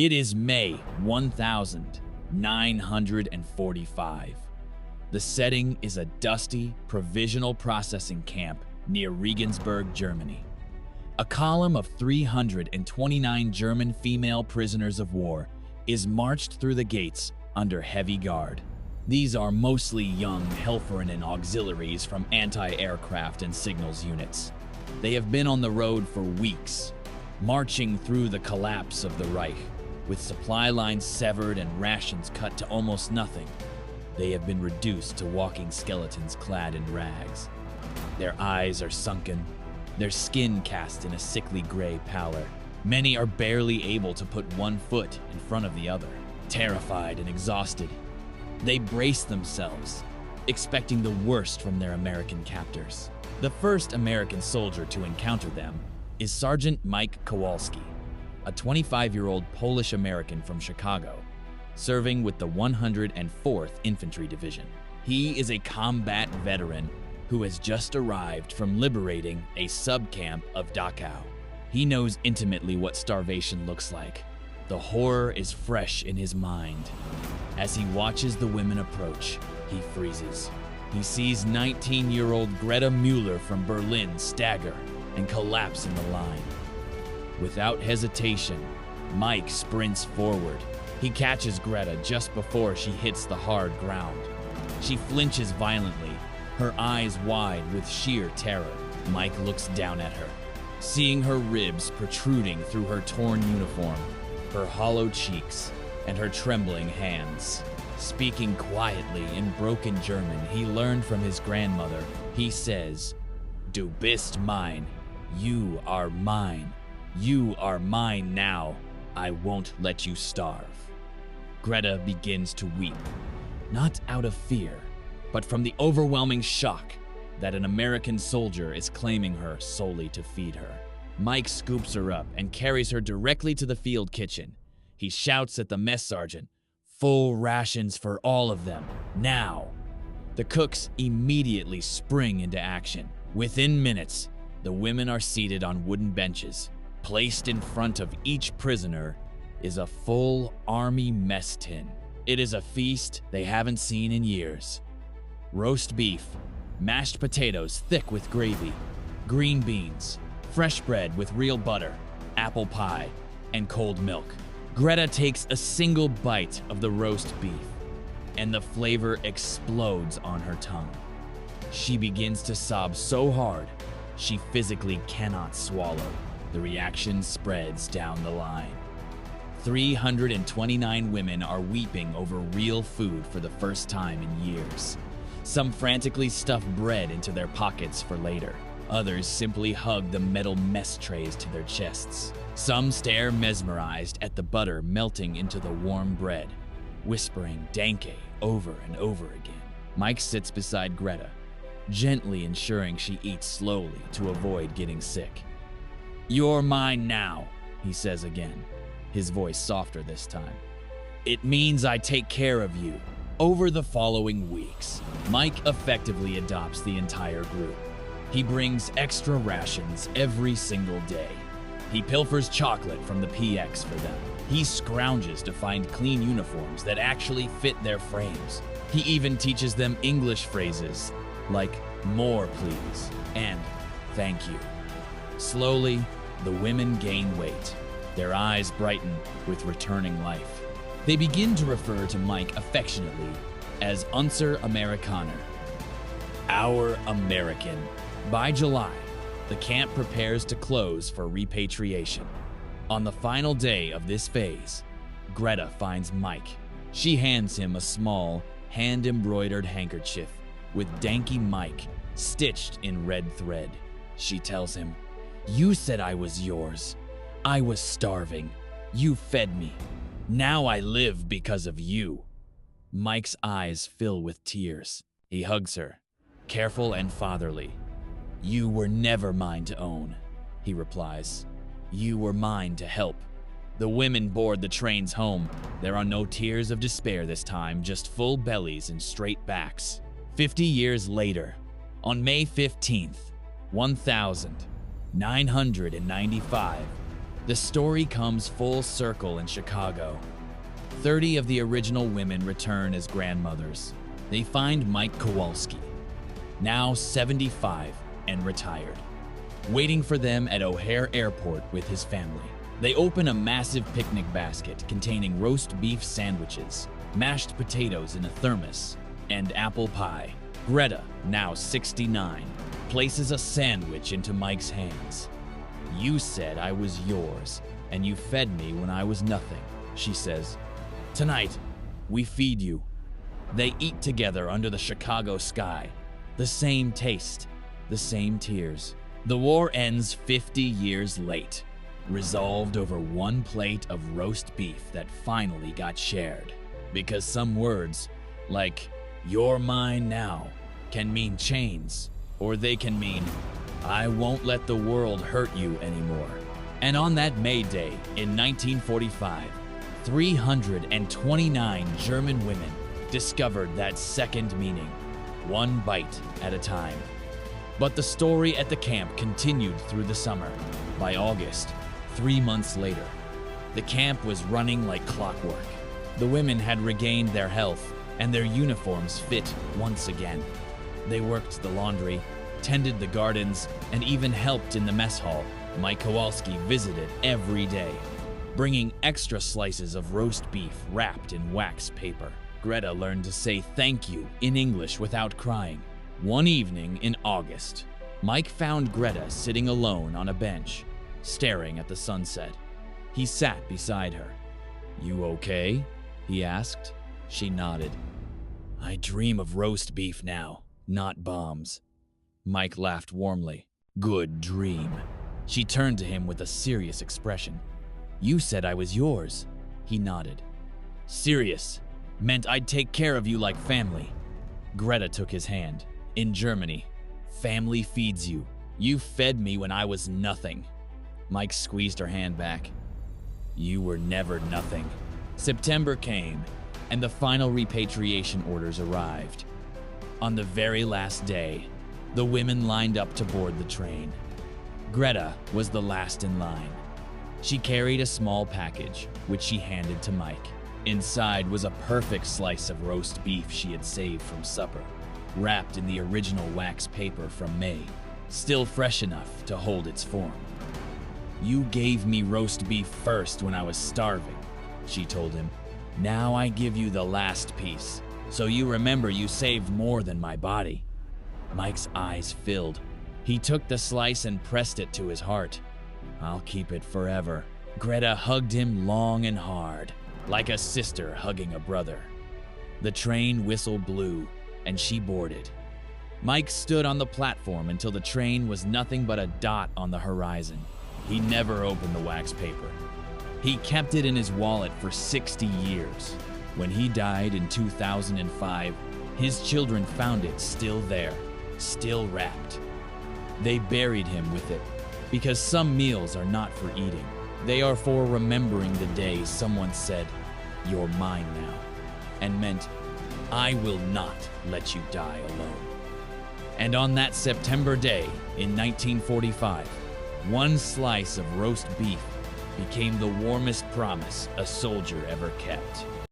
It is May 1945. The setting is a dusty, provisional processing camp near Regensburg, Germany. A column of 329 German female prisoners of war is marched through the gates under heavy guard. These are mostly young Helferinnen auxiliaries from anti-aircraft and signals units. They have been on the road for weeks, marching through the collapse of the Reich, with supply lines severed and rations cut to almost nothing. They have been reduced to walking skeletons clad in rags. Their eyes are sunken, their skin cast in a sickly gray pallor. Many are barely able to put one foot in front of the other. Terrified and exhausted, they brace themselves, expecting the worst from their American captors. The first American soldier to encounter them is Sergeant Mike Kowalski, a 25-year-old Polish American from Chicago, serving with the 104th Infantry Division. He is a combat veteran who has just arrived from liberating a subcamp of Dachau. He knows intimately what starvation looks like. The horror is fresh in his mind. As he watches the women approach, he freezes. He sees 19-year-old Greta Muller from Berlin stagger and collapse in the line. Without hesitation, Mike sprints forward. He catches Greta just before she hits the hard ground. She flinches violently, her eyes wide with sheer terror. Mike looks down at her, seeing her ribs protruding through her torn uniform, her hollow cheeks, and her trembling hands. Speaking quietly in broken German he learned from his grandmother, he says, "Du bist mine. You are mine. You are mine now. I won't let you starve." Greta begins to weep, not out of fear, but from the overwhelming shock that an American soldier is claiming her solely to feed her. Mike scoops her up and carries her directly to the field kitchen. He shouts at the mess sergeant, "Full rations for all of them, now!" The cooks immediately spring into action. Within minutes, the women are seated on wooden benches. Placed in front of each prisoner is a full army mess tin. It is a feast they haven't seen in years. Roast beef, mashed potatoes thick with gravy, green beans, fresh bread with real butter, apple pie, and cold milk. Greta takes a single bite of the roast beef, and the flavor explodes on her tongue. She begins to sob so hard, she physically cannot swallow. The reaction spreads down the line. 329 women are weeping over real food for the first time in years. Some frantically stuff bread into their pockets for later. Others simply hug the metal mess trays to their chests. Some stare mesmerized at the butter melting into the warm bread, whispering "Danke" over and over again. Mike sits beside Greta, gently ensuring she eats slowly to avoid getting sick. "You're mine now," he says again, his voice softer this time. "It means I take care of you." Over the following weeks, Mike effectively adopts the entire group. He brings extra rations every single day. He pilfers chocolate from the PX for them. He scrounges to find clean uniforms that actually fit their frames. He even teaches them English phrases like "more please" and "thank you." Slowly, the women gain weight. Their eyes brighten with returning life. They begin to refer to Mike affectionately as Unser Amerikaner, our American. By July, the camp prepares to close for repatriation. On the final day of this phase, Greta finds Mike. She hands him a small, hand-embroidered handkerchief with "Danke Mike" stitched in red thread. She tells him, "You said I was yours. I was starving. You fed me. Now I live because of you." Mike's eyes fill with tears. He hugs her, careful and fatherly. "You were never mine to own," he replies. "You were mine to help." The women board the trains home. There are no tears of despair this time, just full bellies and straight backs. 50 years later, on May 15th, 1995, The story comes full circle in Chicago. 30 of the original women return as grandmothers. They find Mike Kowalski, now 75 and retired, waiting for them at O'Hare Airport with his family. They open a massive picnic basket containing roast beef sandwiches, mashed potatoes in a thermos, and apple pie. Greta, now 69, places a sandwich into Mike's hands. "You said I was yours, and you fed me when I was nothing," she says. "Tonight, we feed you." They eat together under the Chicago sky. The same taste, the same tears. The war ends 50 years late, resolved over one plate of roast beef that finally got shared. Because some words, like "you're mine now," can mean chains, or they can mean "I won't let the world hurt you anymore." And on that May Day in 1945, 329 German women discovered that second meaning, one bite at a time. But the story at the camp continued through the summer. By August, 3 months later, the camp was running like clockwork. The women had regained their health, and their uniforms fit once again. They worked the laundry, tended the gardens, and even helped in the mess hall. Mike Kowalski visited every day, bringing extra slices of roast beef wrapped in wax paper. Greta learned to say thank you in English without crying. One evening in August, Mike found Greta sitting alone on a bench, staring at the sunset. He sat beside her. "You okay?" he asked. She nodded. "I dream of roast beef now, not bombs." Mike laughed warmly. "Good dream." She turned to him with a serious expression. "You said I was yours." He nodded. "Serious meant I'd take care of you like family." Greta took his hand. "In Germany, family feeds you. You fed me when I was nothing." Mike squeezed her hand back. "You were never nothing." September came, and the final repatriation orders arrived. On the very last day, the women lined up to board the train. Greta was the last in line. She carried a small package, which she handed to Mike. Inside was a perfect slice of roast beef she had saved from supper, wrapped in the original wax paper from May, still fresh enough to hold its form. "You gave me roast beef first when I was starving," she told him. "Now I give you the last piece, so you remember you saved more than my body." Mike's eyes filled. He took the slice and pressed it to his heart. "I'll keep it forever." Greta hugged him long and hard, like a sister hugging a brother. The train whistle blew, and she boarded. Mike stood on the platform until the train was nothing but a dot on the horizon. He never opened the wax paper. He kept it in his wallet for 60 years. When he died in 2005, his children found it still there, still wrapped. They buried him with it, because some meals are not for eating. They are for remembering the day someone said, "You're mine now," and meant, "I will not let you die alone." And on that September day in 1945, one slice of roast beef became the warmest promise a soldier ever kept.